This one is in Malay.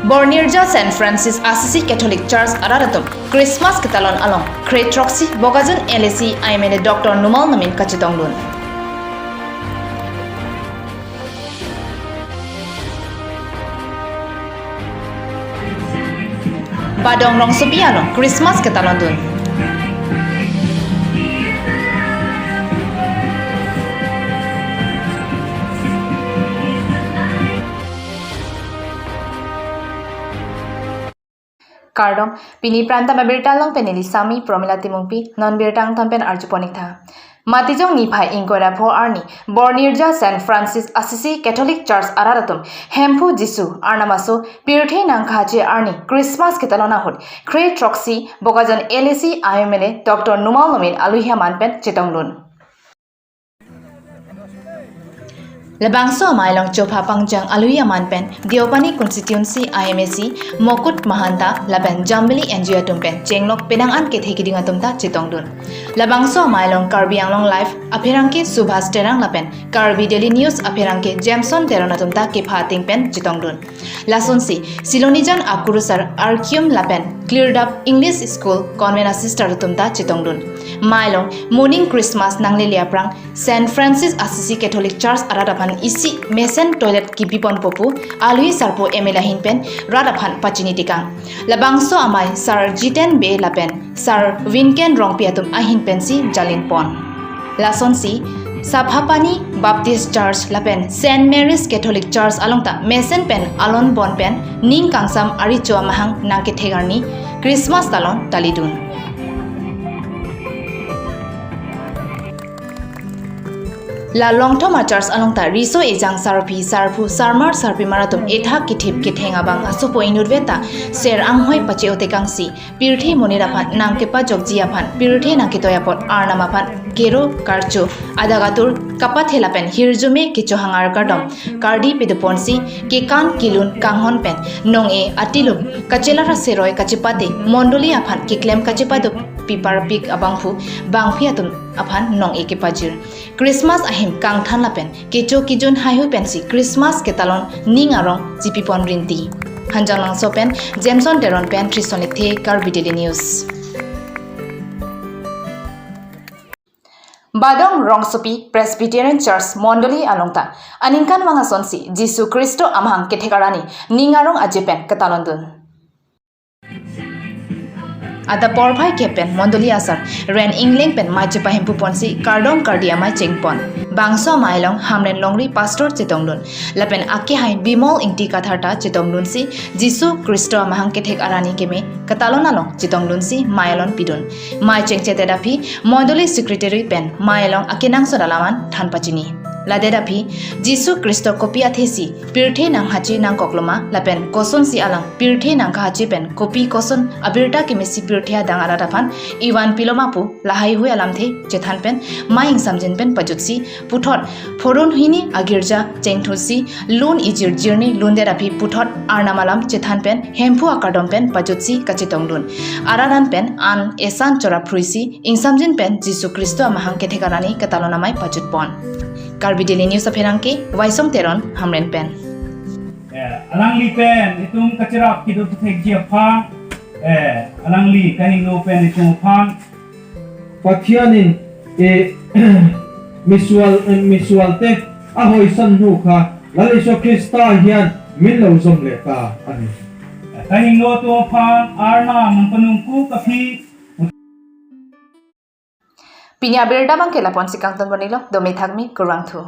Bornirja St. Francis Assisi Catholic Church Araratum Christmas Ketalon Along Kre Troxy Bogajan LSC Aimene Dr. Numal Namin Kachitonglun Badong Rong Supiano Christmas Ketalon Dun Kardom, pini pranta mabirtalong penili sami promila timungpi non birtang tampen arjuponik tha. Matijong nipai ingkora pho arni Bornirja St. Francis Assisi Catholic Church Araratum Hempu Jisu Arnamaso Pirthe Nangkhache arni Christmas ketalona hot Kre Troxy Bogajan LSC IMLA Dr. Numal Namin Aluhia Manpen Chitonglun Labangso Mailong Chopa Pangjang Aluya Manpen, Diopani Constituency IMAC, Mokut Mahanta, Laban Jambili Enjoy Tumpen, Chenglok Penangan Kethekidinga Tumta Chitongdun. Labangso Mailong Karbi Anglong Life, Apirangke Subhas Terang Lapen, Karbi Daily News Apirangke Jameson Terona Tumta Kepating Pen Chitongdun. Lasonsi, Silonijan Akurusar Arkium Lapen, Cleared Up English School, Convena Sister Tumta Chitongdun. Mailong Morning Christmas Nanglelia Prang, St. Francis Assisi Catholic Church Aradapan isi mesen toilet kipipon popu alui sarpo emela hinpen radaphan pachini tikang labangso amai sar jiten be lapen sar winken rongpiatum ahin pensi jalin pon lasonsi Sabhapani Baptist Church lapen St. Mary's Catholic Church alongta mesen pen alon bon pen ning kangsam ari choa mahang nangke thegarni Christmas talon talidun La Longthoma Church alongta riso ejang sarpi sarpu sarmar sarpi maratum etha kithip kithenga bang asupo inurveta ser anghoi pache otekangsi pirthe moniraphan nangkepa jogjiaphan pirthe nangkitoyapot arnamaphan gero karcho adagatur kapathelapen hirjume kichohangar kadom kardi peduponsi kekan kilun kanghon pen nonge atilum kachelara seroi kachipate mondoli aphan kiklem kachipadu pipar pik abangphu bangphiatum aphan nong ekepajir Christmas ahim kang than lapen kecho kijun haihu pensi Christmas ketalon ning arong jipipon rinti hanjalang sopen Jameson Teron pen trisonik the Karbi Daily News Badong Rongsopi Presbyterian Church Mondoli alongta aningkan mga sonsi Jisu Kristo amhang kethekarani ningarong ajepen ketalondun Ada porphai kepen mondoli asar ren ingling pen mache pahempu ponsi kardom kardia mai chengpon bangso mailong hamren longri pastor chetonglun lapen akke hai bimol ingti katharta chetonglun si Jisu Kristo amhang kethek arani keme katalon along chetonglun si mailon pidun mai chengchete dapi mondoli secretary pen mailong akenang sodalaman thanpachini Ladedapi Jisu Kristo kopi athesi pirthe nang hachi nang kokloma lapen koson si alang pirthe nang hachi pen kopi koson abirta kemesi pirthia dangara daphan iwan pilomapu lahai hui alamthe chethan pen maing samjin pen pajutsi puthot phorun hini agirja chengthusi lun ijir jirni lunderapi puthot arnamalam chethan pen hempu akadom pen pajutsi kachitonglun araran pen an esan chora phruisi ingsamjin pen Jisu Kristo amahang kethekarani katalonamai pajutpon Karbi Daily News apherangke Waisom Teron hamren pen alang li pen itung kacirap kidu thek jiapha alang li kaning no pen itung phan pathianin misual te ahoi san hu kha laliso Krista hian min lo zom le ta ani kaning no to phan arna manpanungku kafi Pinya berda bang kela pon sikang ton bonilo domi thagmi kurang thu